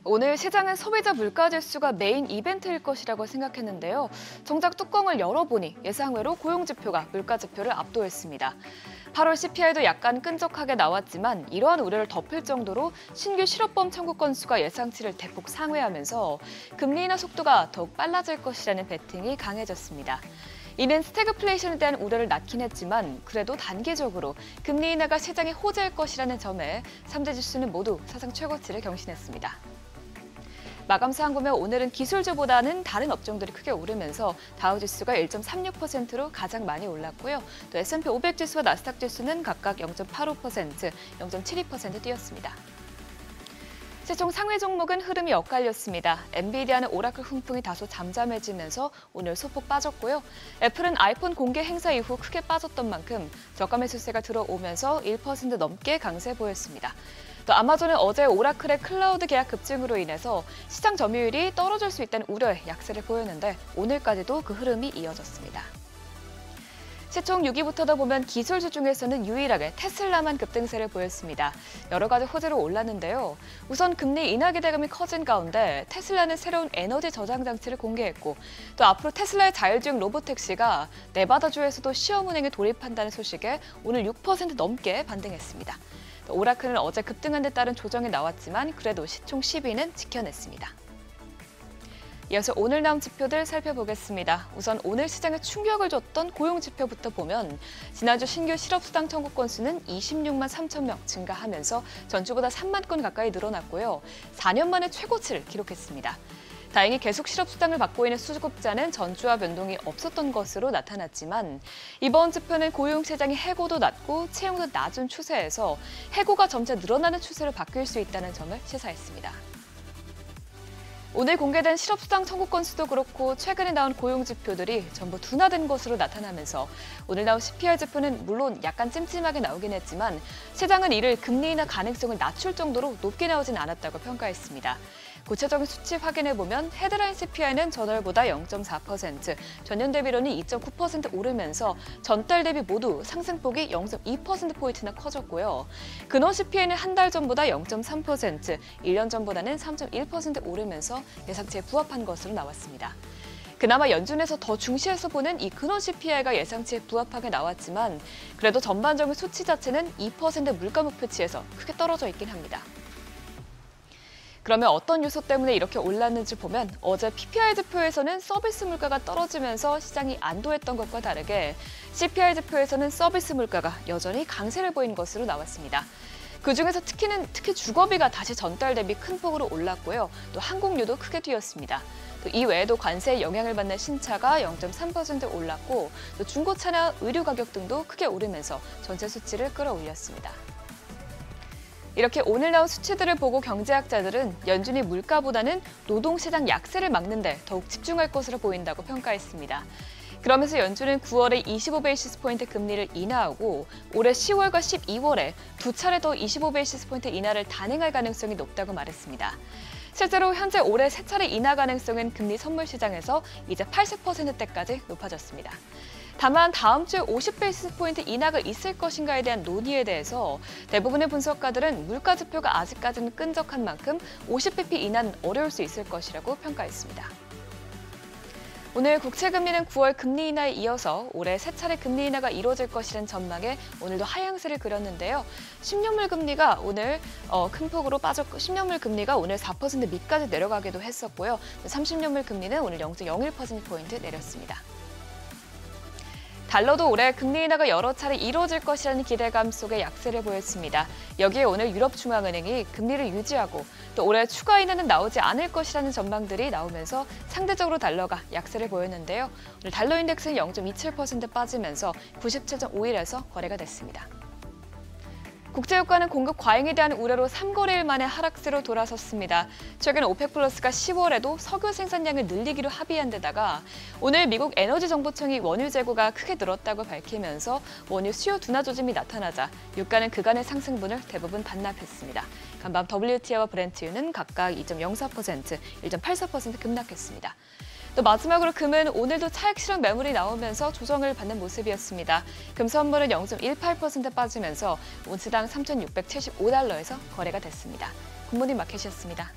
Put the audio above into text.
오늘 시장은 소비자 물가지수가 메인 이벤트일 것이라고 생각했는데요. 정작 뚜껑을 열어보니 예상외로 고용지표가 물가지표를 압도했습니다. 8월 CPI도 약간 끈적하게 나왔지만 이러한 우려를 덮을 정도로 신규 실업범 청구 건수가 예상치를 대폭 상회하면서 금리 인하 속도가 더욱 빨라질 것이라는 베팅이 강해졌습니다. 이는 스태그플레이션에 대한 우려를 낳긴 했지만 그래도 단기적으로 금리 인하가 시장의 호재일 것이라는 점에 3대 지수는 모두 사상 최고치를 경신했습니다. 마감 사항 보면 오늘은 기술주보다는 다른 업종들이 크게 오르면서 다우지수가 1.36%로 가장 많이 올랐고요. 또 S&P 500 지수와 나스닥 지수는 각각 0.85%, 0.72% 뛰었습니다. 시총 상위 종목은 흐름이 엇갈렸습니다. 엔비디아는 오라클 훈풍이 다소 잠잠해지면서 오늘 소폭 빠졌고요. 애플은 아이폰 공개 행사 이후 크게 빠졌던 만큼 저가 매수세가 들어오면서 1% 넘게 강세 보였습니다. 또 아마존은 어제 오라클의 클라우드 계약 급증으로 인해서 시장 점유율이 떨어질 수 있다는 우려에 약세를 보였는데 오늘까지도 그 흐름이 이어졌습니다. 시총 6위부터도 보면 기술주 중에서는 유일하게 테슬라만 급등세를 보였습니다. 여러 가지 호재로 올랐는데요. 우선 금리 인하 기대감이 커진 가운데 테슬라는 새로운 에너지 저장 장치를 공개했고 또 앞으로 테슬라의 자율주행 로보택시가 네바다주에서도 시험 운행에 돌입한다는 소식에 오늘 6% 넘게 반등했습니다. 오라클은 어제 급등한 데 따른 조정이 나왔지만 그래도 시총 10위는 지켜냈습니다. 이어서 오늘 나온 지표들 살펴보겠습니다. 우선 오늘 시장에 충격을 줬던 고용지표부터 보면 지난주 신규 실업수당 청구 건수는 26만 3천 명 증가하면서 전주보다 3만 건 가까이 늘어났고요. 4년 만에 최고치를 기록했습니다. 다행히 계속 실업수당을 받고 있는 수급자는 전주와 변동이 없었던 것으로 나타났지만 이번 지표는 고용시장의 해고도 낮고 채용도 낮은 추세에서 해고가 점차 늘어나는 추세로 바뀔 수 있다는 점을 시사했습니다. 오늘 공개된 실업수당 청구 건수도 그렇고 최근에 나온 고용지표들이 전부 둔화된 것으로 나타나면서 오늘 나온 CPI 지표는 물론 약간 찜찜하게 나오긴 했지만 시장은 이를 금리 인하 가능성을 낮출 정도로 높게 나오진 않았다고 평가했습니다. 구체적인 수치 확인해보면 헤드라인 CPI는 전월보다 0.4%, 전년 대비로는 2.9% 오르면서 전달 대비 모두 상승폭이 0.2%포인트나 커졌고요. 근원 CPI는 한 달 전보다 0.3%, 1년 전보다는 3.1% 오르면서 예상치에 부합한 것으로 나왔습니다. 그나마 연준에서 더 중시해서 보는 이 근원 CPI가 예상치에 부합하게 나왔지만 그래도 전반적인 수치 자체는 2% 물가 목표치에서 크게 떨어져 있긴 합니다. 그러면 어떤 요소 때문에 이렇게 올랐는지 보면 어제 PPI 지표에서는 서비스 물가가 떨어지면서 시장이 안도했던 것과 다르게 CPI 지표에서는 서비스 물가가 여전히 강세를 보인 것으로 나왔습니다. 그중에서 특히 주거비가 다시 전달 대비 큰 폭으로 올랐고요. 또 항공료도 크게 뛰었습니다. 또 이 외에도 관세의 영향을 받는 신차가 0.3% 올랐고 또 중고차나 의류 가격 등도 크게 오르면서 전체 수치를 끌어올렸습니다. 이렇게 오늘 나온 수치들을 보고 경제학자들은 연준이 물가보다는 노동시장 약세를 막는 데 더욱 집중할 것으로 보인다고 평가했습니다. 그러면서 연준은 9월에 25베이시스 포인트 금리를 인하하고 올해 10월과 12월에 두 차례 더 25베이시스 포인트 인하를 단행할 가능성이 높다고 말했습니다. 실제로 현재 올해 세 차례 인하 가능성은 금리 선물 시장에서 이제 80%대까지 높아졌습니다. 다만 다음 주에 50베이시스 포인트 인하가 있을 것인가에 대한 논의에 대해서 대부분의 분석가들은 물가 지표가 아직까지는 끈적한 만큼 50bp 인하는 어려울 수 있을 것이라고 평가했습니다. 오늘 국채금리는 9월 금리 인하에 이어서 올해 세 차례 금리 인하가 이루어질 것이라는 전망에 오늘도 하향세를 그렸는데요. 10년물 금리가 오늘 큰 폭으로 빠졌고 10년물 금리가 오늘 4% 밑까지 내려가기도 했었고요. 30년물 금리는 오늘 0.01%포인트 내렸습니다. 달러도 올해 금리 인하가 여러 차례 이루어질 것이라는 기대감 속에 약세를 보였습니다. 여기에 오늘 유럽중앙은행이 금리를 유지하고 또 올해 추가 인하는 나오지 않을 것이라는 전망들이 나오면서 상대적으로 달러가 약세를 보였는데요. 오늘 달러 인덱스는 0.27% 빠지면서 97.51에서 거래가 됐습니다. 국제유가는 공급 과잉에 대한 우려로 3거래일 만에 하락세로 돌아섰습니다. 최근 오펙 플러스가 10월에도 석유 생산량을 늘리기로 합의한 데다가 오늘 미국 에너지정보청이 원유 재고가 크게 늘었다고 밝히면서 원유 수요 둔화 조짐이 나타나자 유가는 그간의 상승분을 대부분 반납했습니다. 간밤 WTI와 브렌트유는 각각 2.04%, 1.84% 급락했습니다. 또 마지막으로 금은 오늘도 차익 실현 매물이 나오면서 조정을 받는 모습이었습니다. 금 선물은 0.18% 빠지면서 온스당 3,675달러에서 거래가 됐습니다. 굿모닝 마켓이었습니다.